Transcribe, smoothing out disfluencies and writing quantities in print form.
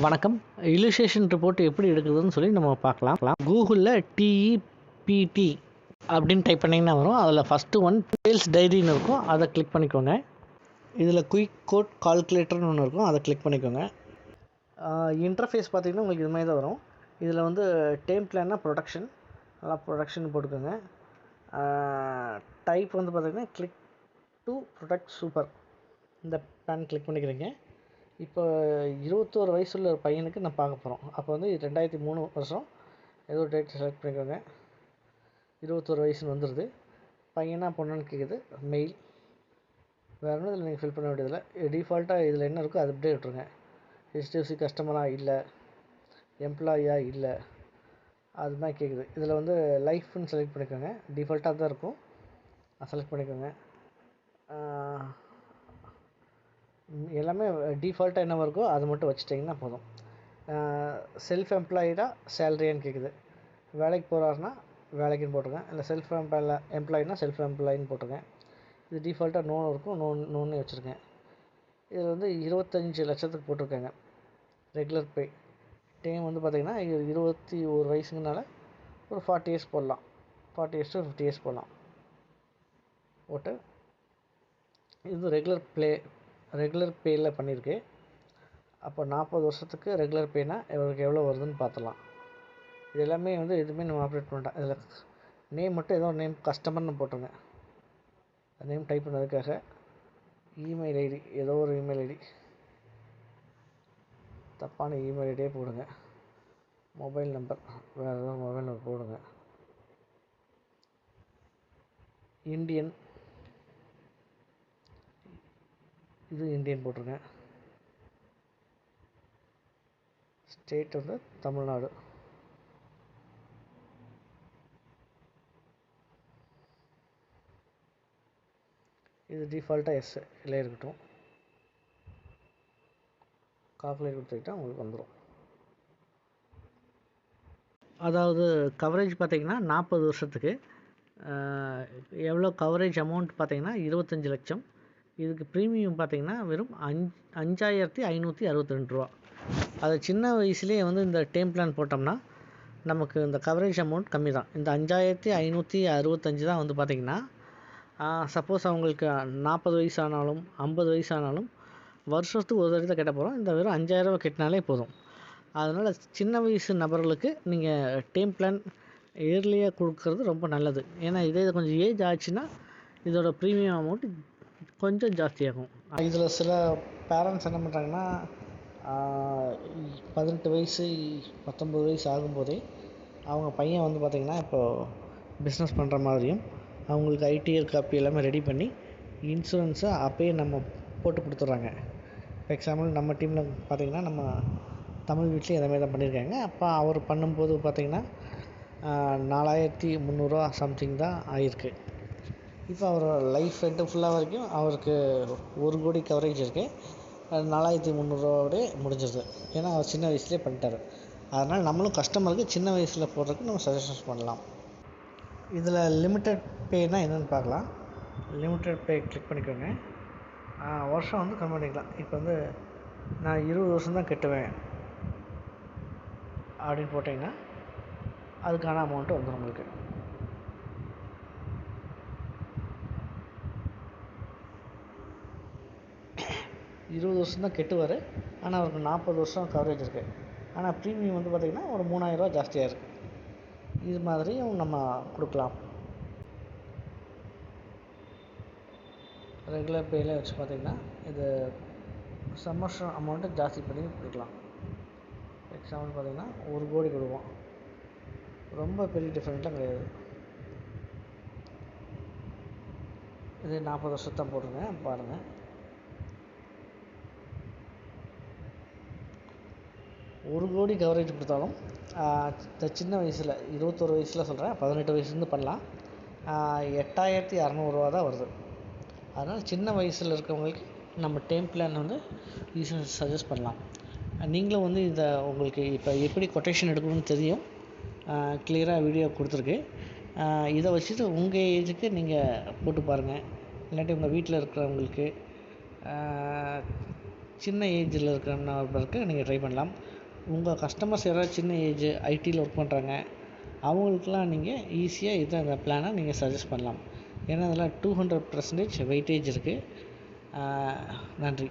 வணக்கம். Illustration report எப்படி எடுக்குதுன்னு சொல்லி நம்ம பார்க்கலாம். கூகுளில் டிஇபிடி அப்படின்னு டைப் பண்ணிங்கன்னா வரும். அதில் ஃபஸ்ட்டு ஒன் சேல்ஸ் டைரின்னு இருக்கும், அதை கிளிக் பண்ணிக்கோங்க. இதில் குயிக் கோட் கால்குலேட்டர்னு ஒன்று இருக்கும், அதை கிளிக் பண்ணிக்கோங்க. இன்டர்ஃபேஸ் பார்த்திங்கன்னா உங்களுக்கு இது மாதிரி தான் வரும். இதில் வந்து டேம் பிளான்னா ப்ரொடக்ஷன், நல்லா ப்ரொடக்ஷன் போட்டுக்கோங்க. டைப் வந்து பார்த்திங்கன்னா கிளிக் டு ப்ரொடக்ட் சூப்பர், இந்த பிளான் கிளிக் பண்ணிக்கிறீங்க. இப்போ 21 வயசுள்ள ஒரு பையனுக்கு நான் பார்க்க போகிறோம். அப்போ வந்து 2003 வருஷம் ஏதோ டேட் செலக்ட் பண்ணிக்கோங்க. 21 வயசுன்னு வந்துடுது. பையனா பொண்ணுன்னு கேட்குது, மெயில். வேறு ஒன்றும் இதில் நீங்கள் ஃபில் பண்ண வேண்டியதில்லை. டிஃபால்ட்டாக இதில் என்ன இருக்கோ அதை அப்படியே விட்டுருங்க. HDFC கஸ்டமராக இல்லை, எம்ப்ளாயியாக இல்லை, அது மாதிரி கேட்குது. இதில் வந்து லைஃப்னு செலக்ட் பண்ணிக்கோங்க. டிஃபால்ட்டாக தான் இருக்கும், செலக்ட் பண்ணிக்கோங்க. எல்லாமே டிஃபால்ட்டாக என்ன இருக்கோ அதை மட்டும் வச்சுட்டிங்கன்னா போதும். செல்ஃப் எம்ப்ளாயிடாக சேலரியான்னு கேட்குது. வேலைக்கு போகிறாருன்னா வேலைக்குன்னு போட்டுருங்க, இல்லை செல்ஃப் எம்ப்ளாயினா செல்ஃப் எம்ப்ளாயின்னு போட்டுருங்க. இது டிஃபால்ட்டாக நோ இருக்கும், நோன்னு வச்சுருக்கேன். இதில் வந்து 25 லட்சத்துக்கு போட்டிருக்காங்க ரெகுலர் பே. டைம் வந்து பார்த்திங்கன்னா 21 வயசுங்கனால ஒரு 40 இயர்ஸ் போடலாம். 40 இயர்ஸ் டு 50 இயர்ஸ் போடலாம் போட்டு. இது ரெகுலர் பேயில் பண்ணியிருக்கு. அப்போ 40 வருஷத்துக்கு ரெகுலர் பேனா இவருக்கு எவ்வளோ வருதுன்னு பார்த்துலாம். இது எல்லாமே வந்து எதுவுமே நம்ம ஆப்ரேட் பண்ணிட்டோம். இதில் நேம் மட்டும் ஏதோ நேம் கஸ்டமர்னு போட்டுருங்க. நேம் டைப் பண்ணதுக்காக இமெயில் ஐடி, ஏதோ ஒரு இமெயில் ஐடி, தப்பான இமெயில் ஐடியே போடுங்க. மொபைல் நம்பர், வேறு ஏதோ மொபைல் நம்பர் போடுங்க. இந்தியன், இது இந்தியன் போட்டுருங்க. ஸ்டேட் வந்து தமிழ்நாடு. இது டிஃபால்ட்டாக எஸ் இல்லை இருக்கட்டும். கால்குலேட் கொடுத்துக்கிட்டால் உங்களுக்கு வந்துடும். அதாவது கவரேஜ் பார்த்திங்கன்னா 40 வருஷத்துக்கு எவ்வளோ கவரேஜ் அமௌண்ட் பார்த்திங்கன்னா 25 லட்சம். இதுக்கு ப்ரீமியம் பார்த்திங்கன்னா வெறும் 5562 ரூபா. அது சின்ன வயசுலேயே வந்து இந்த டேம் பிளான் போட்டோம்னா நமக்கு இந்த கவரேஜ் அமௌண்ட் கம்மி தான். இந்த 5565 தான் வந்து பார்த்திங்கன்னா சப்போஸ் அவங்களுக்கு 40 வயசானாலும் 50 வயசானாலும் வருஷத்துக்கு ஒரு தடவை கட்ட போகிறோம். இந்த வெறும் 5000 ரூபா கட்டினாலே போதும். அதனால் சின்ன வயசு நபர்களுக்கு நீங்கள் டேம் பிளான் இயர்லியாக கொடுக்கறது ரொம்ப நல்லது. ஏன்னா இதே கொஞ்சம் ஏஜ் ஆச்சுன்னா இதோட ப்ரீமியம் அமௌண்ட்டு கொஞ்சம் ஜாஸ்தியாகும். இதில் சில பேரண்ட்ஸ் என்ன பண்ணுறாங்கன்னா 18 வயசு 19 வயசு ஆகும்போதே அவங்க பையன் வந்து பார்த்திங்கன்னா இப்போது பிஸ்னஸ் பண்ணுற மாதிரியும் அவங்களுக்கு ஐடிஆர் காப்பி எல்லாமே ரெடி பண்ணி இன்சூரன்ஸை அப்போயே நம்ம போட்டு கொடுத்துட்றாங்க. ஃபார் எக்ஸாம்பிள் நம்ம டீமில் பார்த்திங்கன்னா நம்ம தமிழ் வீட்லேயும் அதே மாதிரி தான் பண்ணியிருக்காங்க. அப்போ அவர் பண்ணும்போது பார்த்திங்கன்னா 4300 சம்திங் தான் ஆகிருக்கு. இப்போ அவர் லைஃப் ஹெட்டு ஃபுல்லாக வரைக்கும் அவருக்கு 1 கோடி கவரேஜ் இருக்குது. 4300 முடிஞ்சிருது. ஏன்னா அவர் சின்ன வயசுலேயே பண்ணிட்டார். அதனால் நம்மளும் கஸ்டமருக்கு சின்ன வயசில் போடுறதுக்கு நம்ம சஜஷன்ஸ் பண்ணலாம். இதில் லிமிட்டட் பேனா என்னென்னு பார்க்கலாம். லிமிட்டட் பே கிளிக் பண்ணிக்கோங்க. வருஷம் வந்து கம்மி பண்ணிக்கலாம். இப்போ வந்து நான் 20 வருஷம் தான் கட்டுவேன் அப்படின்னு போட்டிங்கன்னா அதுக்கான அமௌண்ட்டு வந்துடும் உங்களுக்கு. இருபது வருஷம் தான் கெட்டுவார், ஆனால் அவருக்கு 40 வருஷம் கவரேஜ் இருக்குது. ஆனால் ப்ரீமியம் வந்து பார்த்திங்கன்னா ஒரு 3000 ரூபா ஜாஸ்தியாக இருக்குது. இது மாதிரியும் நம்ம கொடுக்கலாம். ரெகுலர் பேயில் வச்சு பார்த்திங்கன்னா இது சம்மர்ஷன் அமௌண்ட்டு ஜாஸ்தி பண்ணி கொடுக்கலாம். எக்ஸாம்பிள் பார்த்திங்கன்னா 1 கோடி கொடுப்போம். ரொம்ப பெரிய டிஃப்ரெண்ட்லாம் கிடையாது. இது 40 வருஷத்தான் போட்டுருங்க. பாருங்கள், ஒரு கோடி கவரேஜ் கொடுத்தாலும் சின்ன வயசில் 21 வயசில் சொல்கிறேன், 18 வயசுலேருந்து பண்ணலாம். 8600 ரூபா தான் வருது. அதனால் சின்ன வயசில் இருக்கிறவங்களுக்கு நம்ம டேம் பிளான் வந்து ஈஸியாக சஜஸ்ட் பண்ணலாம். நீங்களும் வந்து இதை உங்களுக்கு இப்போ எப்படி கொட்டேஷன் எடுக்கணும்னு தெரியும், கிளியராக வீடியோ கொடுத்துருக்கு. இதை வச்சுட்டு உங்கள் ஏஜுக்கு நீங்கள் போட்டு பாருங்கள். இல்லாட்டி உங்கள் வீட்டில் இருக்கிறவங்களுக்கு சின்ன ஏஜில் இருக்கிற நபருக்கு நீங்கள் ட்ரை பண்ணலாம். உங்கள் கஸ்டமர்ஸ் யாராவது சின்ன ஏஜ் ஐடியில் ஒர்க் பண்ணுறாங்க, அவங்களுக்குலாம் நீங்கள் ஈஸியாக இந்த பிளானை நீங்கள் சஜஸ்ட் பண்ணலாம். ஏன்னா அதில் 200% வெயிட்டேஜ் இருக்குது. நன்றி.